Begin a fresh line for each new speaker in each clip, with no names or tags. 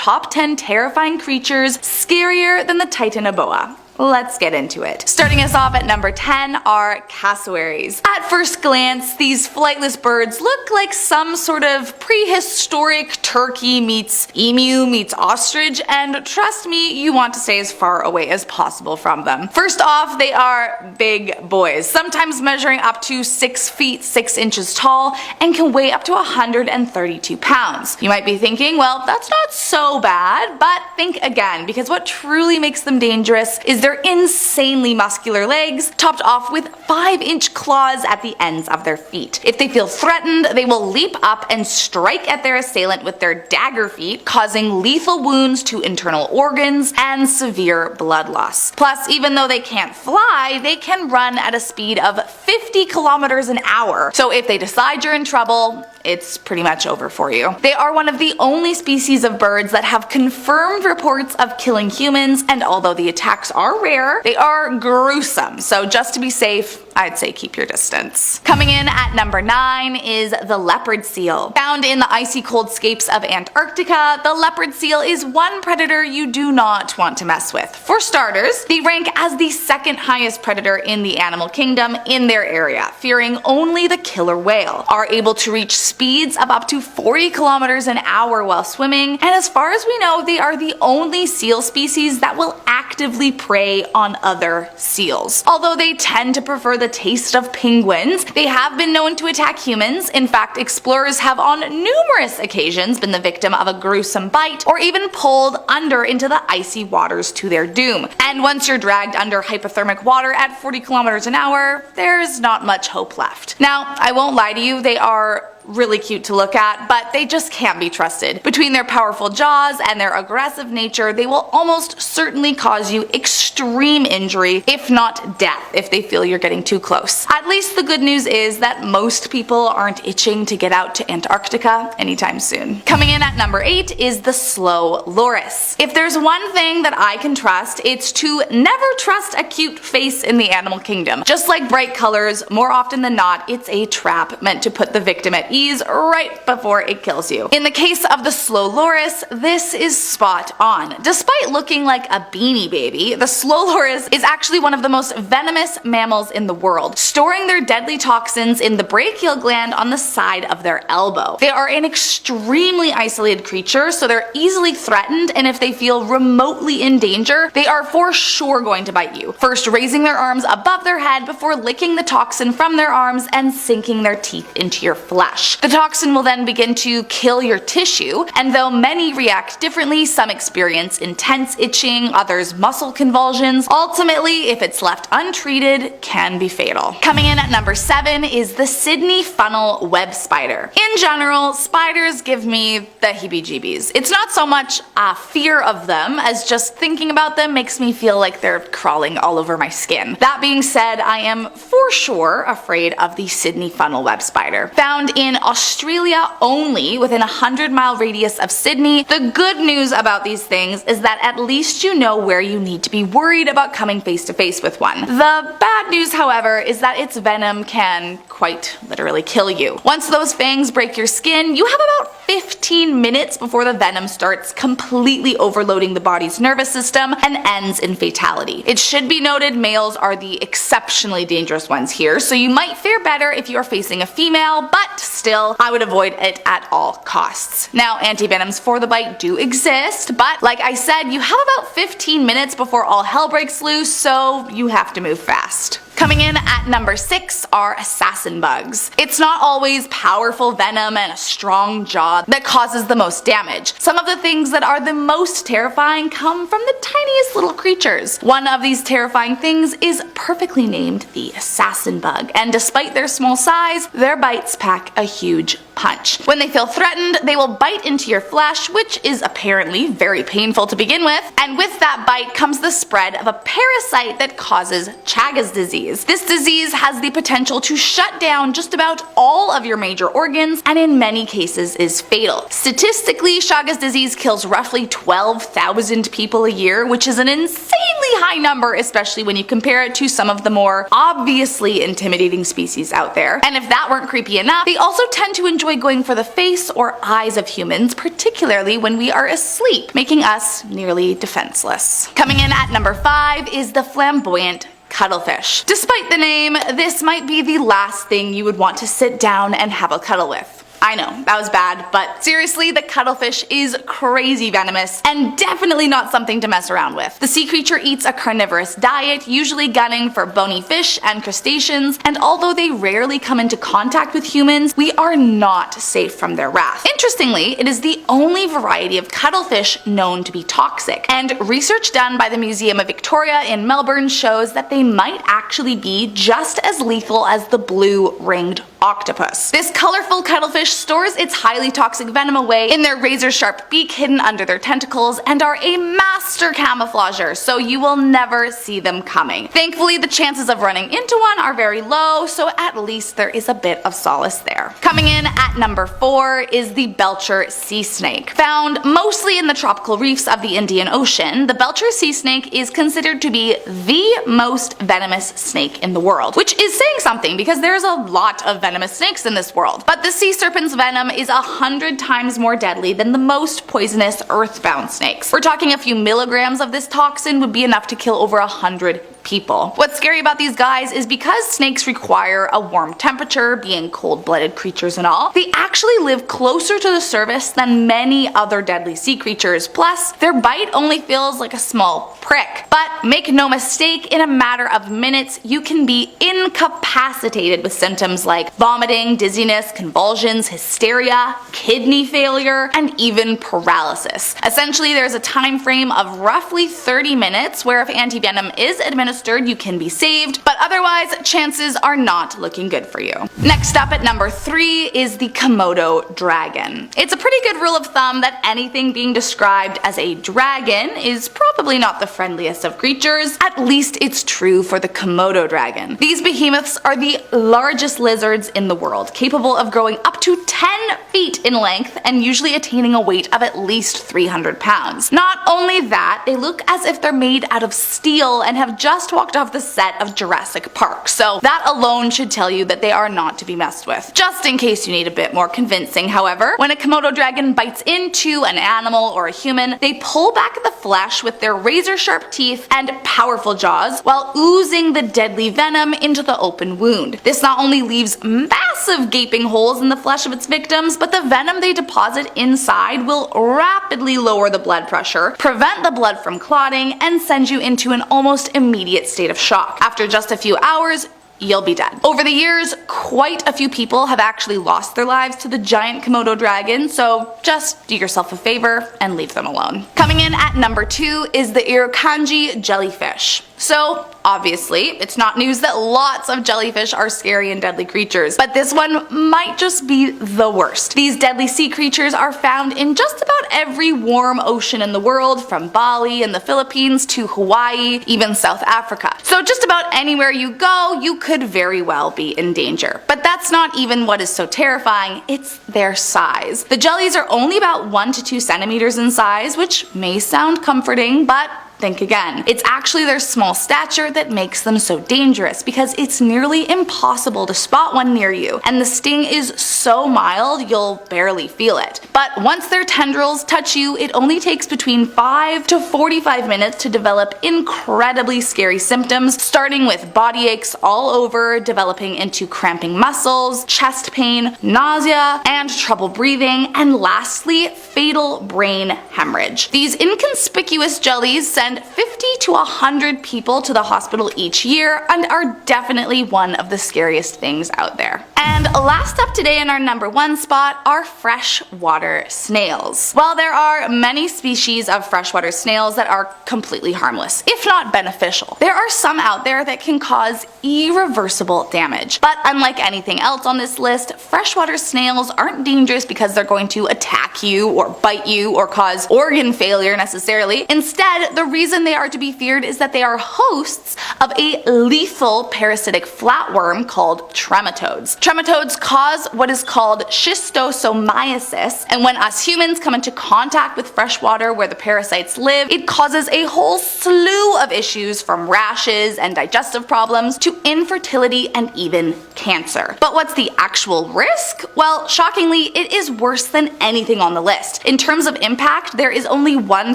top 10 terrifying creatures scarier than the Titanoboa. Let's get into it. Starting us off at number 10 are cassowaries. At first glance, these flightless birds look like some sort of prehistoric turkey meets emu meets ostrich, and trust me, you want to stay as far away as possible from them. First off, they are big boys, sometimes measuring up to 6 feet 6 inches tall and can weigh up to 132 pounds. You might be thinking, well, that's not so bad, but think again, because what truly makes them dangerous is their insanely muscular legs, topped off with 5-inch claws at the ends of their feet. If they feel threatened, they will leap up and strike at their assailant with their dagger feet, causing lethal wounds to internal organs and severe blood loss. Plus, even though they can't fly, they can run at a speed of 50 kilometers an hour. So if they decide you're in trouble, it's pretty much over for you. They are one of the only species of birds that have confirmed reports of killing humans, and although the attacks are rare, they are gruesome, so just to be safe, I'd say keep your distance. Coming in at number 9 is the leopard seal. Found in the icy cold scapes of Antarctica, the leopard seal is one predator you do not want to mess with. For starters, they rank as the second highest predator in the animal kingdom in their area, fearing only the killer whale, are able to reach speeds of up to 40 kilometers an hour while swimming, and as far as we know, they are the only seal species that will actively prey on other seals. Although they tend to prefer the taste of penguins, they have been known to attack humans. In fact, explorers have on numerous occasions been the victim of a gruesome bite or even pulled under into the icy waters to their doom. And once you're dragged under hypothermic water at 40 kilometers an hour, there's not much hope left. Now, I won't lie to you, they are really cute to look at, but they just can't be trusted. Between their powerful jaws and their aggressive nature, they will almost certainly cause you extreme injury, if not death, if they feel you're getting too close. At least the good news is that most people aren't itching to get out to Antarctica anytime soon. Coming in at number 8 is the slow loris. If there's one thing that I can trust, it's to never trust a cute face in the animal kingdom. Just like bright colors, more often than not, it's a trap meant to put the victim at ease right before it kills you. In the case of the slow loris, this is spot on. Despite looking like a beanie baby, the slow loris is actually one of the most venomous mammals in the world, storing their deadly toxins in the brachial gland on the side of their elbow. They are an extremely isolated creature, so they're easily threatened, and if they feel remotely in danger, they are for sure going to bite you, first raising their arms above their head before licking the toxin from their arms and sinking their teeth into your flesh. The toxin will then begin to kill your tissue, and though many react differently, some experience intense itching, others muscle convulsions, ultimately, if it's left untreated, can be fatal. Coming in at number 7 is the Sydney funnel web spider. In general, spiders give me the heebie-jeebies. It's not so much a fear of them as just thinking about them makes me feel like they're crawling all over my skin. That being said, I am for sure afraid of the Sydney funnel web spider. Found in Australia only, within a 100-mile radius of Sydney, the good news about these things is that at least you know where you need to be worried about coming face to face with one. The bad news, however, is that its venom can quite literally kill you. Once those fangs break your skin, you have about 15 minutes before the venom starts completely overloading the body's nervous system and ends in fatality. It should be noted males are the exceptionally dangerous ones here, so you might fare better if you are facing a female, but still, I would avoid it at all costs. Now, antivenoms for the bite do exist, but like I said, you have about 15 minutes before all hell breaks loose, so you have to move fast. Coming in at number 6 are assassin bugs. It's not always powerful venom and a strong jaw that causes the most damage. Some of the things that are the most terrifying come from the tiniest little creatures. One of these terrifying things is perfectly named the assassin bug, and despite their small size, their bites pack a huge punch. When they feel threatened, they will bite into your flesh, which is apparently very painful to begin with, and with that bite comes the spread of a parasite that causes Chagas disease. This disease has the potential to shut down just about all of your major organs, and in many cases is fatal. Statistically, Chagas disease kills roughly 12,000 people a year, which is an insanely high number, especially when you compare it to some of the more obviously intimidating species out there. And if that weren't creepy enough, they also tend to enjoy enjoy going for the face or eyes of humans, particularly when we are asleep, making us nearly defenseless. Coming in at number 5 is the flamboyant cuttlefish. Despite the name, this might be the last thing you would want to sit down and have a cuddle with. I know, that was bad, but seriously, the cuttlefish is crazy venomous and definitely not something to mess around with. The sea creature eats a carnivorous diet, usually gunning for bony fish and crustaceans, and although they rarely come into contact with humans, we are not safe from their wrath. Interestingly, it is the only variety of cuttlefish known to be toxic, and research done by the Museum of Victoria in Melbourne shows that they might actually be just as lethal as the blue-ringed octopus. This colorful cuttlefish stores its highly toxic venom away in their razor-sharp beak hidden under their tentacles and are a master camouflager, so you will never see them coming. Thankfully, the chances of running into one are very low, so at least there is a bit of solace there. Coming in at number 4 is the Belcher sea snake. Found mostly in the tropical reefs of the Indian Ocean, the Belcher sea snake is considered to be the most venomous snake in the world, which is saying something because there's a lot of venomous snakes in this world. But the sea serpent's venom is 100 times more deadly than the most poisonous earthbound snakes. We're talking a few milligrams of this toxin would be enough to kill over 100 people. What's scary about these guys is because snakes require a warm temperature, being cold-blooded creatures and all, they actually live closer to the surface than many other deadly sea creatures, plus their bite only feels like a small prick. But make no mistake, in a matter of minutes you can be incapacitated with symptoms like vomiting, dizziness, convulsions, hysteria, kidney failure, and even paralysis. Essentially, there's a time frame of roughly 30 minutes where if antivenom is administered you can be saved, but otherwise chances are not looking good for you. Next up at number 3 is the Komodo dragon. It's a pretty good rule of thumb that anything being described as a dragon is probably not the friendliest of creatures. At least it's true for the Komodo dragon. These behemoths are the largest lizards in the world, capable of growing up to 10 feet in length and usually attaining a weight of at least 300 pounds. Not only that, they look as if they're made out of steel and have just walked off the set of Jurassic Park, so that alone should tell you that they are not to be messed with. Just in case you need a bit more convincing, however, when a Komodo dragon bites into an animal or a human, they pull back the flesh with their razor-sharp teeth and powerful jaws while oozing the deadly venom into the open wound. This not only leaves massive gaping holes in the flesh of its victims, but the venom they deposit inside will rapidly lower the blood pressure, prevent the blood from clotting, and send you into an almost immediate state of shock. After just a few hours, you'll be dead. Over the years, quite a few people have actually lost their lives to the giant Komodo dragon, so just do yourself a favor and leave them alone. Coming in at number 2 is the Irukandji jellyfish. So, obviously, it's not news that lots of jellyfish are scary and deadly creatures, but this one might just be the worst. These deadly sea creatures are found in just about every warm ocean in the world, from Bali and the Philippines to Hawaii, even South Africa. So just about anywhere you go, you could very well be in danger. But that's not even what is so terrifying, it's their size. The jellies are only about 1 to 2 centimeters in size, which may sound comforting, but think again. It's actually their small stature that makes them so dangerous, because it's nearly impossible to spot one near you, and the sting is so mild you'll barely feel it. But once their tendrils touch you, it only takes between 5 to 45 minutes to develop incredibly scary symptoms, starting with body aches all over, developing into cramping muscles, chest pain, nausea, and trouble breathing, and lastly, fatal brain hemorrhage. These inconspicuous jellies send 50 to 100 people to the hospital each year and are definitely one of the scariest things out there. And last up today in our number 1 spot are freshwater snails. While there are many species of freshwater snails that are completely harmless, if not beneficial, there are some out there that can cause irreversible damage. But unlike anything else on this list, freshwater snails aren't dangerous because they're going to attack you or bite you or cause organ failure necessarily. Instead, the reason they are to be feared is that they are hosts of a lethal parasitic flatworm called trematodes. Trematodes cause what is called schistosomiasis, and when us humans come into contact with fresh water where the parasites live, it causes a whole slew of issues from rashes and digestive problems to infertility and even cancer. But what's the actual risk? Well, shockingly, it is worse than anything on the list. In terms of impact, there is only one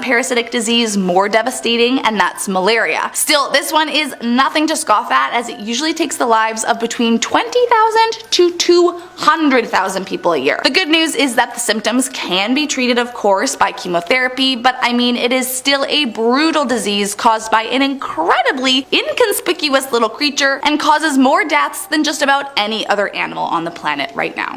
parasitic disease more devastating, and that's malaria. Still, this one is nothing to scoff at, as it usually takes the lives of between 20,000 to 200,000 people a year. The good news is that the symptoms can be treated, of course, by chemotherapy, but I mean, it is still a brutal disease caused by an incredibly inconspicuous little creature and causes more deaths than just about any other animal on the planet right now.